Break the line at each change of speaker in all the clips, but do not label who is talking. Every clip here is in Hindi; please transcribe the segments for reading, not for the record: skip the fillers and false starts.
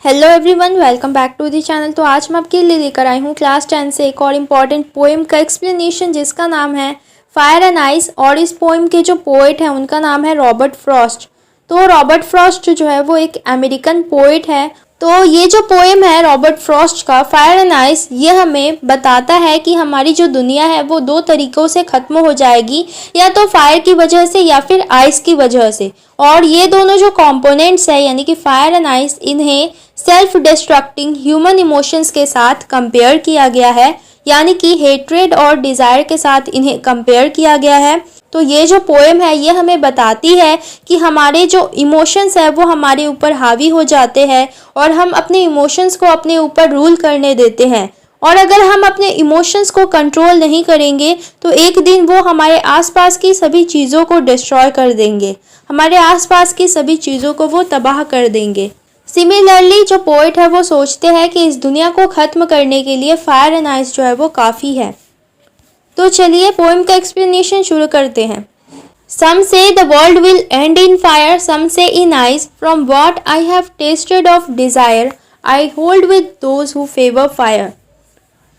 Hello everyone, welcome back to the channel. तो आज मैं आपके लिए लेकर आई हूँ क्लास 10 से एक और इम्पॉर्टेंट पोएम का एक्सप्लेनेशन जिसका नाम है फायर एंड आइस। और इस पोएम के जो पोएट हैं उनका नाम है रॉबर्ट फ्रॉस्ट। तो रॉबर्ट फ्रॉस्ट जो है वो एक अमेरिकन पोएट है। तो ये जो पोएम है रॉबर्ट फ्रॉस्ट का फायर एंड आइस, ये हमें बताता है कि हमारी जो दुनिया है वो दो तरीक़ों से ख़त्म हो जाएगी, या तो फायर की वजह से या फिर आइस की वजह से। और ये दोनों जो कंपोनेंट्स है यानी कि फायर एंड आइस, इन्हें सेल्फ डिस्ट्रक्टिंग ह्यूमन इमोशंस के साथ कंपेयर किया गया है, यानी कि हेट्रेड और डिज़ायर के साथ इन्हें कंपेयर किया गया है। तो ये जो पोएम है ये हमें बताती है कि हमारे जो इमोशंस है वो हमारे ऊपर हावी हो जाते हैं और हम अपने इमोशंस को अपने ऊपर रूल करने देते हैं। और अगर हम अपने इमोशंस को कंट्रोल नहीं करेंगे तो एक दिन वो हमारे आसपास की सभी चीज़ों को डिस्ट्रॉय कर देंगे, हमारे आसपास की सभी चीज़ों को वो तबाह कर देंगे। सिमिलरली जो पोएट है वो सोचते हैं कि इस दुनिया को ख़त्म करने के लिए फायर एंड आइस जो है वो काफ़ी है। तो चलिए पोएम का एक्सप्लेनेशन शुरू करते हैं। Some say the world will end in fire, some say in ice. From what I have tasted of desire, I hold with those who favor fire.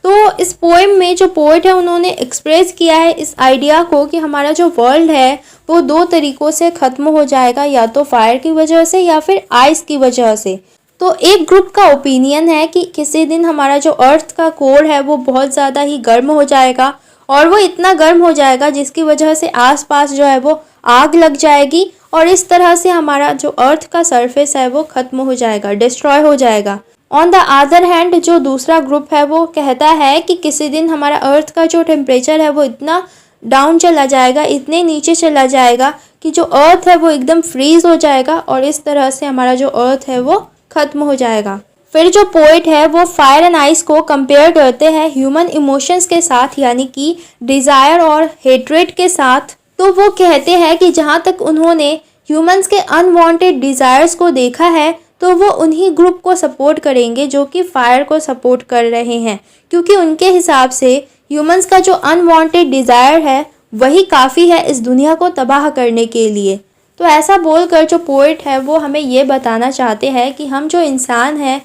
तो इस पोएम में जो पोएट है उन्होंने एक्सप्रेस किया है इस आइडिया को कि हमारा जो वर्ल्ड है वो दो तरीक़ों से ख़त्म हो जाएगा, या तो फायर की वजह से या फिर आइस की वजह से। तो एक ग्रुप का ओपिनियन है कि किसी दिन हमारा जो अर्थ का कोर है वो बहुत ज़्यादा ही गर्म हो जाएगा, और वो इतना गर्म हो जाएगा जिसकी वजह से आसपास जो है वो आग लग जाएगी, और इस तरह से हमारा जो अर्थ का सरफेस है वो ख़त्म हो जाएगा, डिस्ट्रॉय हो जाएगा। ऑन द अदर हैंड जो दूसरा ग्रुप है वो कहता है कि किसी दिन हमारा अर्थ का जो टेम्परेचर है वो इतना डाउन चला जाएगा, इतने नीचे चला जाएगा कि जो अर्थ है वो एकदम फ्रीज़ हो जाएगा, और इस तरह से हमारा जो अर्थ है वो ख़त्म हो जाएगा। फिर जो पोएट है वो फायर एंड आइस को कंपेयर करते हैं ह्यूमन इमोशंस के साथ, यानी कि डिज़ायर और हेट्रेड के साथ। तो वो कहते हैं कि जहाँ तक उन्होंने ह्यूमंस के अनवांटेड डिज़ायर्स को देखा है तो वो उन्हीं ग्रुप को सपोर्ट करेंगे जो कि फायर को सपोर्ट कर रहे हैं, क्योंकि उनके हिसाब से ह्यूमंस का जो अनवांटेड डिज़ायर है वही काफ़ी है इस दुनिया को तबाह करने के लिए। तो ऐसा बोलकर जो पोएट है वो हमें ये बताना चाहते हैं कि हम जो इंसान हैं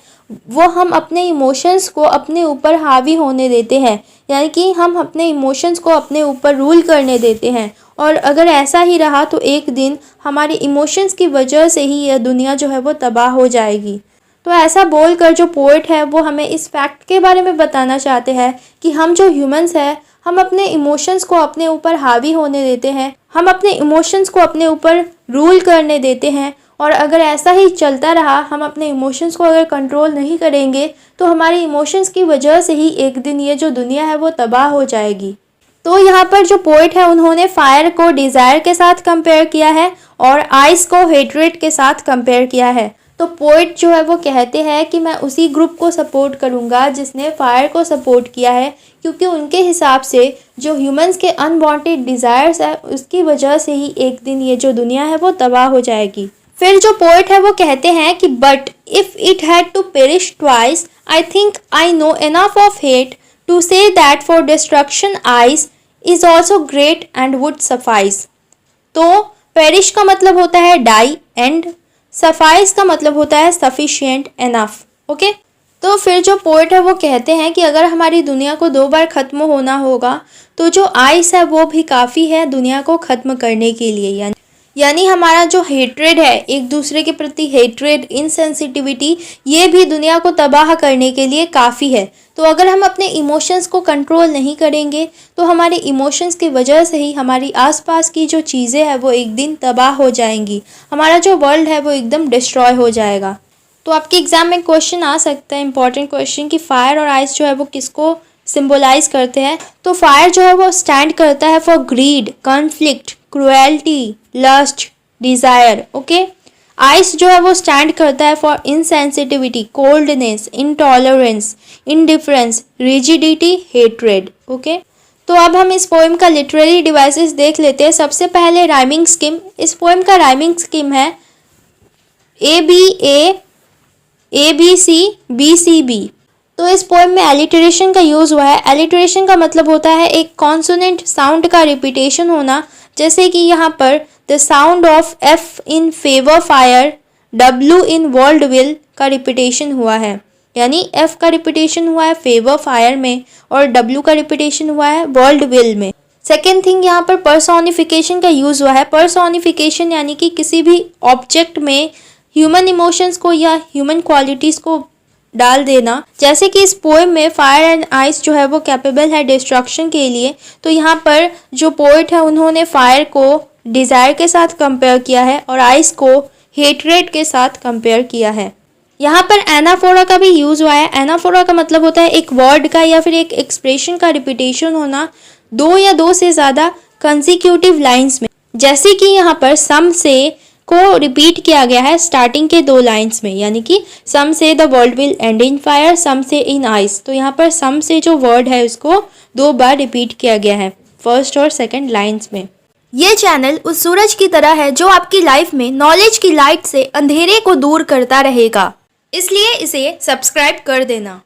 वो हम अपने इमोशंस को अपने ऊपर हावी होने देते हैं, यानी कि हम अपने इमोशंस को अपने ऊपर रूल करने देते हैं। और अगर ऐसा ही रहा तो एक दिन हमारे इमोशंस की वजह से ही यह दुनिया जो है वो तबाह हो जाएगी। तो ऐसा बोलकर जो पोएट है वो हमें इस फैक्ट के बारे में बताना चाहते हैं कि हम जो ह्यूमंस हैं हम अपने इमोशंस को अपने ऊपर हावी होने देते हैं, हम अपने इमोशंस को अपने ऊपर रूल करने देते हैं। और अगर ऐसा ही चलता रहा, हम अपने इमोशंस को अगर कंट्रोल नहीं करेंगे तो हमारे इमोशंस की वजह से ही एक दिन ये जो दुनिया है वो तबाह हो जाएगी। तो यहाँ पर जो पोएट है उन्होंने फायर को डिज़ायर के साथ कंपेयर किया है और आइस को हेट्रेड के साथ कंपेयर किया है। तो पोएट जो है वो कहते हैं कि मैं उसी ग्रुप को सपोर्ट करूँगा जिसने फायर को सपोर्ट किया है, क्योंकि उनके हिसाब से जो ह्यूमंस के अनवांटेड डिज़ायर्स है उसकी वजह से ही एक दिन ये जो दुनिया है वो तबाह हो जाएगी। फिर जो पोएट है वो कहते हैं कि but if it had to perish twice, I think I know enough of hate to say that for destruction ice is also great and would suffice. तो पेरिश का मतलब होता है डाई, एंड सफाइस का मतलब होता है सफिशिएंट, एनफ। ओके, तो फिर जो पोएट है वो कहते हैं कि अगर हमारी दुनिया को दो बार ख़त्म होना होगा तो जो आइस है वो भी काफ़ी है दुनिया को ख़त्म करने के लिए। यानी हमारा जो हेट्रेड है, एक दूसरे के प्रति हेट्रेड, इनसेंसिटिविटी, ये भी दुनिया को तबाह करने के लिए काफ़ी है। तो अगर हम अपने इमोशंस को कंट्रोल नहीं करेंगे तो हमारे इमोशंस की वजह से ही हमारी आसपास की जो चीज़ें हैं वो एक दिन तबाह हो जाएंगी, हमारा जो वर्ल्ड है वो एकदम डिस्ट्रॉय हो जाएगा। तो आपके एग्ज़ाम में क्वेश्चन आ सकता है, इंपॉर्टेंट क्वेश्चन, कि फायर और आइस जो है वो किसको सिम्बोलाइज करते हैं। तो फायर जो है वो स्टैंड करता है for greed, conflict, cruelty, lust, desire. Okay, ice जो है वो स्टैंड करता है for insensitivity, coldness, intolerance, indifference, rigidity, hatred. Okay, तो अब हम इस पोएम का लिटरेरी डिवाइसेस देख लेते हैं। सबसे पहले राइमिंग स्कीम। इस पोएम का राइमिंग स्कीम है ABA, ABC, BCB। तो इस पोएम में एलिटरेशन का यूज़ हुआ है। एलिटरेशन का मतलब होता है एक कॉन्सोनेंट साउंड का रिपीटेशन होना, जैसे कि यहाँ पर the sound of F in favour fire W in world will का रिपीटेशन हुआ है, यानी F का रिपीटेशन हुआ है फेवर फायर में और W का रिपीटेशन हुआ है वर्ल्ड विल में। सेकेंड थिंग, यहाँ पर पर्सोनिफिकेशन का यूज़ हुआ है। पर्सोनिफिकेशन यानी कि किसी भी ऑब्जेक्ट में ह्यूमन इमोशंस को या ह्यूमन क्वालिटीज़ को डाल देना। जैसे कि इस पोएम में फायर एंड आइस जो है वो कैपेबल है डिस्ट्रक्शन के लिए, तो यहाँ पर जो पोएट है उन्होंने फायर को डिज़ायर के साथ कंपेयर किया है और आइस को हेट्रेड के साथ कंपेयर किया है। यहाँ पर एनाफोरा का भी यूज़ हुआ है। एनाफोरा का मतलब होता है एक वर्ड का या फिर एक एक्सप्रेशन का रिपीटेशन होना दो या दो से ज़्यादा कंसिक्यूटिव लाइंस में। जैसे कि यहाँ पर सम से को रिपीट किया गया है स्टार्टिंग के दो लाइंस में, यानी कि some say the world will end in fire, some say in ice. तो यहाँ पर सम से जो वर्ड है उसको दो बार रिपीट किया गया है फर्स्ट और सेकंड लाइंस में। ये चैनल उस सूरज की तरह है जो आपकी लाइफ में नॉलेज की लाइट से अंधेरे को दूर करता रहेगा, इसलिए इसे सब्सक्राइब कर देना।